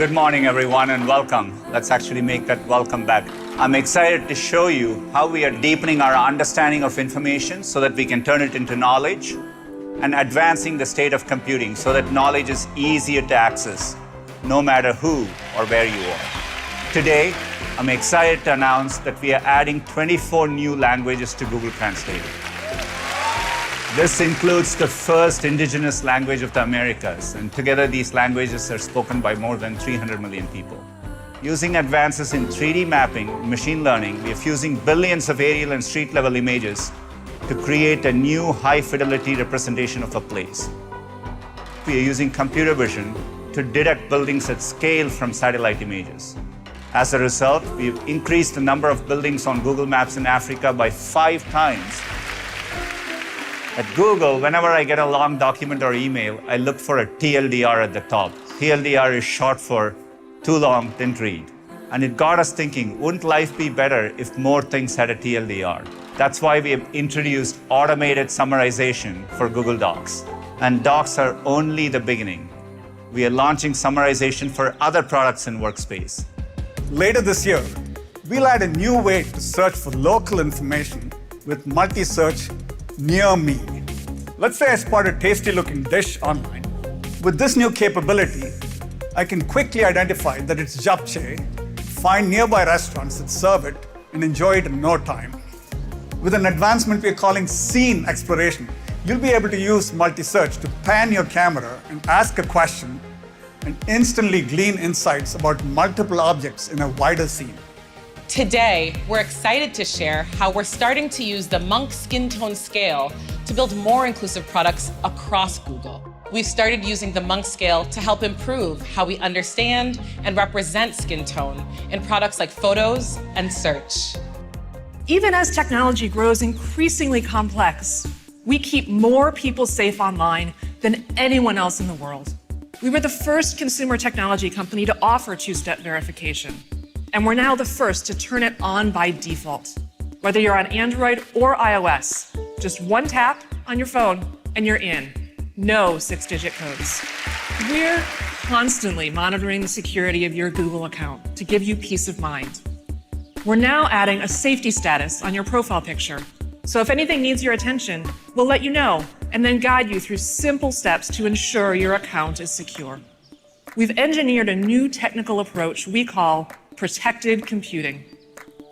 Good morning, everyone, and welcome. Let's actually make that welcome back. I'm excited to show you how we are deepening our understanding of information so that we can turn it into knowledge, and advancing the state of computing so that knowledge is easier to access, no matter who or where you are. Today, I'm excited to announce that we are adding 24 new languages to Google Translate. This includes the first indigenous language of the Americas, and together these languages are spoken by more than 300 million people. Using advances in 3D mapping, machine learning, we are fusing billions of aerial and street-level images to create a new high-fidelity representation of a place. We are using computer vision to detect buildings at scale from satellite images. As a result, we've increased the number of buildings on Google Maps in Africa by 5 times. At Google, whenever I get a long document or email, I look for a TLDR at the top. TLDR is short for too long, didn't read. And it got us thinking, wouldn't life be better if more things had a TLDR? That's why we have introduced automated summarization for Google Docs. And Docs are only the beginning. We are launching summarization for other products in Workspace. Later this year, we'll add a new way to search for local information with multi-search near me. Let's say I spot a tasty-looking dish online. With this new capability, I can quickly identify that it's japchae, find nearby restaurants that serve it, and enjoy it in no time. With an advancement we're calling scene exploration, you'll be able to use multi-search to pan your camera and ask a question and instantly glean insights about multiple objects in a wider scene. Today, we're excited to share how we're starting to use the Monk skin tone scale to build more inclusive products across Google. We've started using the Monk scale to help improve how we understand and represent skin tone in products like photos and search. Even as technology grows increasingly complex, we keep more people safe online than anyone else in the world. We were the first consumer technology company to offer two-step verification. And we're now the first to turn it on by default. Whether you're on Android or iOS, just one tap on your phone and you're in. No 6-digit codes. We're constantly monitoring the security of your Google account to give you peace of mind. We're now adding a safety status on your profile picture. So if anything needs your attention, we'll let you know and then guide you through simple steps to ensure your account is secure. We've engineered a new technical approach we call protected computing.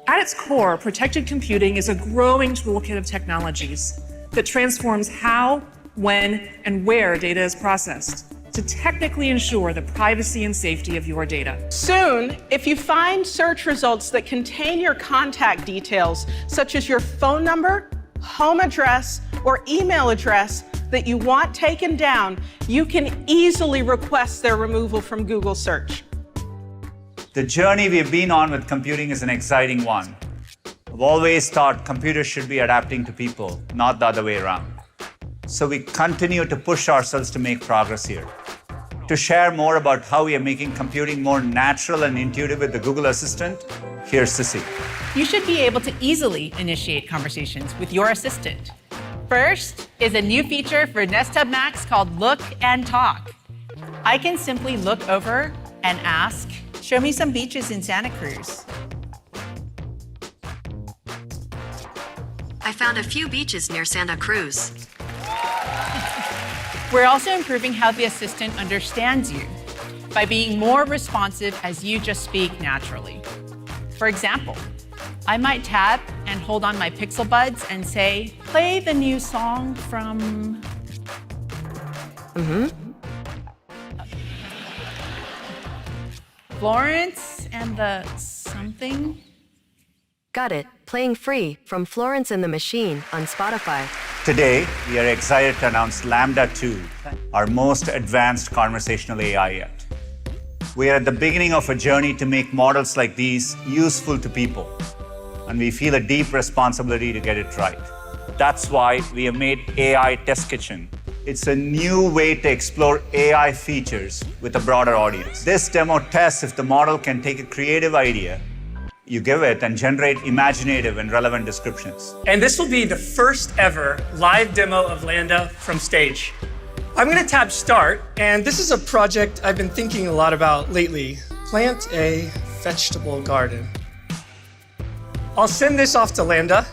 At its core, protected computing is a growing toolkit of technologies that transforms how, when, and where data is processed to technically ensure the privacy and safety of your data. Soon, if you find search results that contain your contact details, such as your phone number, home address, or email address that you want taken down, you can easily request their removal from Google Search. The journey we've been on with computing is an exciting one. I've always thought computers should be adapting to people, not the other way around. So we continue to push ourselves to make progress here. To share more about how we are making computing more natural and intuitive with the Google Assistant, here's Sissy. You should be able to easily initiate conversations with your assistant. First is a new feature for Nest Hub Max called Look and Talk. I can simply look over and ask, show me some beaches in Santa Cruz. I found a few beaches near Santa Cruz. We're also improving how the assistant understands you by being more responsive as you just speak naturally. For example, I might tap and hold on my Pixel Buds and say, play the new song from... Florence and the something? Got it. Playing Free from Florence and the Machine on Spotify. Today, we are excited to announce Lambda 2, our most advanced conversational AI yet. We are at the beginning of a journey to make models like these useful to people, and we feel a deep responsibility to get it right. That's why we have made AI Test Kitchen. It's a new way to explore AI features with a broader audience. This demo tests if the model can take a creative idea you give it and generate imaginative and relevant descriptions. And this will be the first ever live demo of Lambda from stage. I'm going to tap Start, and this is a project I've been thinking a lot about lately. Plant a vegetable garden. I'll send this off to Lambda,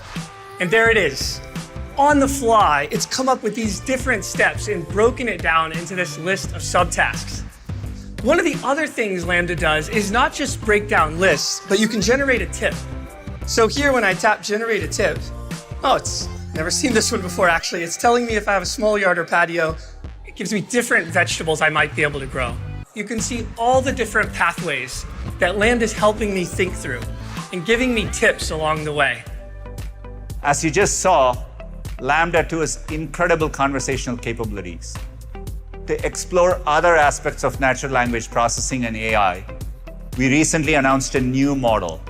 and there it is. On the fly, it's come up with these different steps and broken it down into this list of subtasks. One of the other things Lambda does is not just break down lists, but you can generate a tip. So here, when I tap Generate a Tip, it's never seen this one before, actually. It's telling me if I have a small yard or patio. It gives me different vegetables I might be able to grow. You can see all the different pathways that Lambda is helping me think through and giving me tips along the way. As you just saw, Lambda 2 has incredible conversational capabilities. To explore other aspects of natural language processing and AI, we recently announced a new model.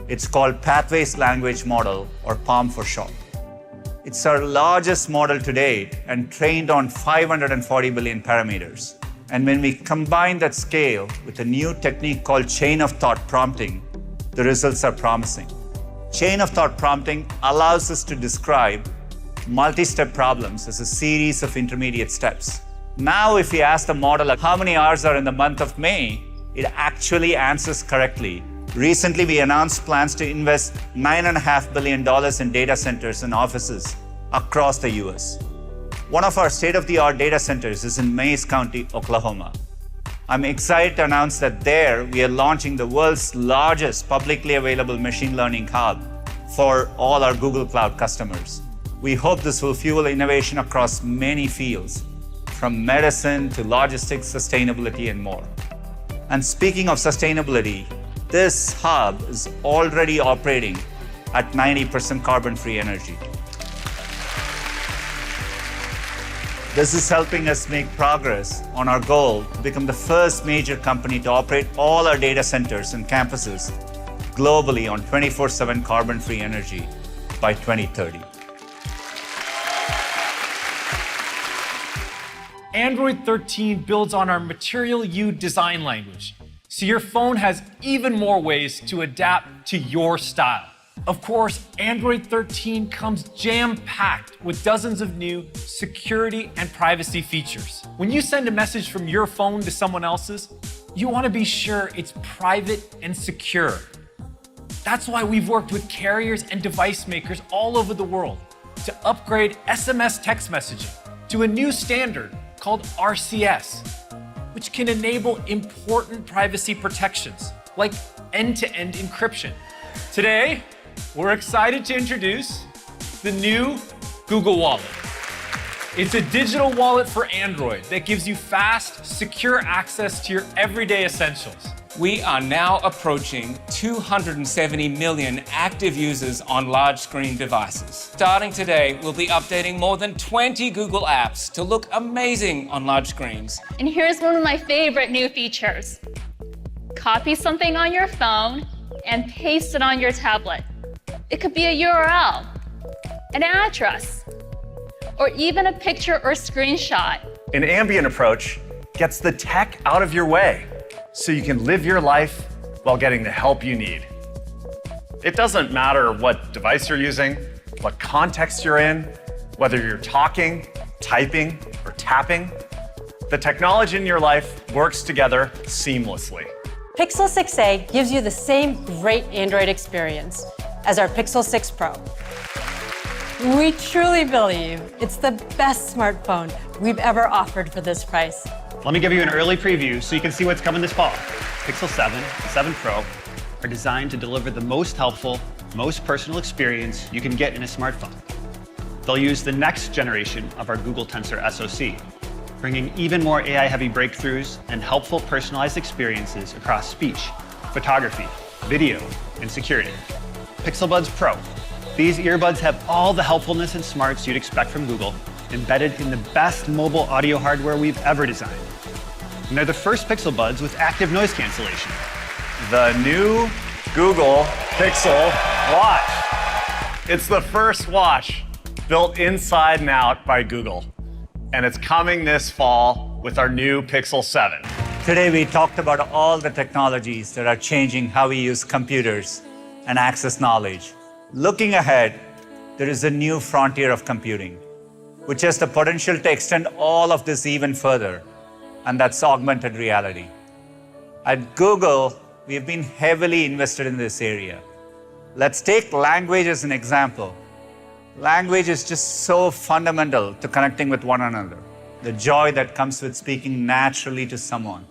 It's called Pathways Language Model, or PaLM for short. It's our largest model to date and trained on 540 billion parameters. And when we combine that scale with a new technique called chain of thought prompting, the results are promising. Chain of thought prompting allows us to describe multi-step problems as a series of intermediate steps. Now, if we ask the model how many hours are in the month of May, it actually answers correctly. Recently, we announced plans to invest $9.5 billion in data centers and offices across the US. One of our state-of-the-art data centers is in Mays County, Oklahoma. I'm excited to announce that there we are launching the world's largest publicly available machine learning hub for all our Google Cloud customers. We hope this will fuel innovation across many fields, from medicine to logistics, sustainability, and more. And speaking of sustainability, this hub is already operating at 90% carbon-free energy. This is helping us make progress on our goal to become the first major company to operate all our data centers and campuses globally on 24/7 carbon-free energy by 2030. Android 13 builds on our Material U design language, so your phone has even more ways to adapt to your style. Of course, Android 13 comes jam-packed with dozens of new security and privacy features. When you send a message from your phone to someone else's, you want to be sure it's private and secure. That's why we've worked with carriers and device makers all over the world to upgrade SMS text messaging to a new standard called RCS, which can enable important privacy protections like end-to-end encryption. Today, we're excited to introduce the new Google Wallet. It's a digital wallet for Android that gives you fast, secure access to your everyday essentials. We are now approaching 270 million active users on large screen devices. Starting today, we'll be updating more than 20 Google apps to look amazing on large screens. And here's one of my favorite new features. Copy something on your phone and paste it on your tablet. It could be a URL, an address, or even a picture or screenshot. An ambient approach gets the tech out of your way so you can live your life while getting the help you need. It doesn't matter what device you're using, what context you're in, whether you're talking, typing, or tapping. The technology in your life works together seamlessly. Pixel 6a gives you the same great Android experience as our Pixel 6 Pro. We truly believe it's the best smartphone we've ever offered for this price. Let me give you an early preview so you can see what's coming this fall. Pixel 7 and 7 Pro are designed to deliver the most helpful, most personal experience you can get in a smartphone. They'll use the next generation of our Google Tensor SoC, bringing even more AI-heavy breakthroughs and helpful personalized experiences across speech, photography, video, and security. Pixel Buds Pro. These earbuds have all the helpfulness and smarts you'd expect from Google, embedded in the best mobile audio hardware we've ever designed. And they're the first Pixel Buds with active noise cancellation. The new Google Pixel Watch. It's the first watch built inside and out by Google. And it's coming this fall with our new Pixel 7. Today, we talked about all the technologies that are changing how we use computers and access knowledge. Looking ahead, there is a new frontier of computing. which has the potential to extend all of this even further, and that's augmented reality. At Google, we have been heavily invested in this area. Let's take language as an example. Language is just so fundamental to connecting with one another. The joy that comes with speaking naturally to someone.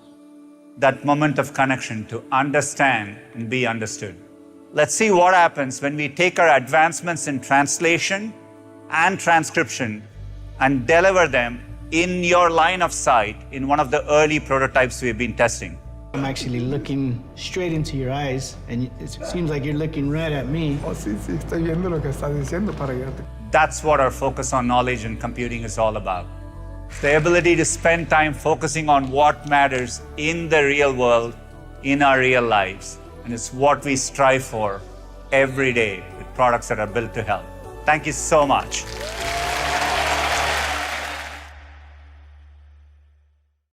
That moment of connection to understand and be understood. Let's see what happens when we take our advancements in translation and transcription and deliver them in your line of sight in one of the early prototypes we've been testing. I'm actually looking straight into your eyes, and it seems like you're looking right at me. That's what our focus on knowledge and computing is all about. It's the ability to spend time focusing on what matters in the real world, in our real lives. And it's what we strive for every day with products that are built to help. Thank you so much.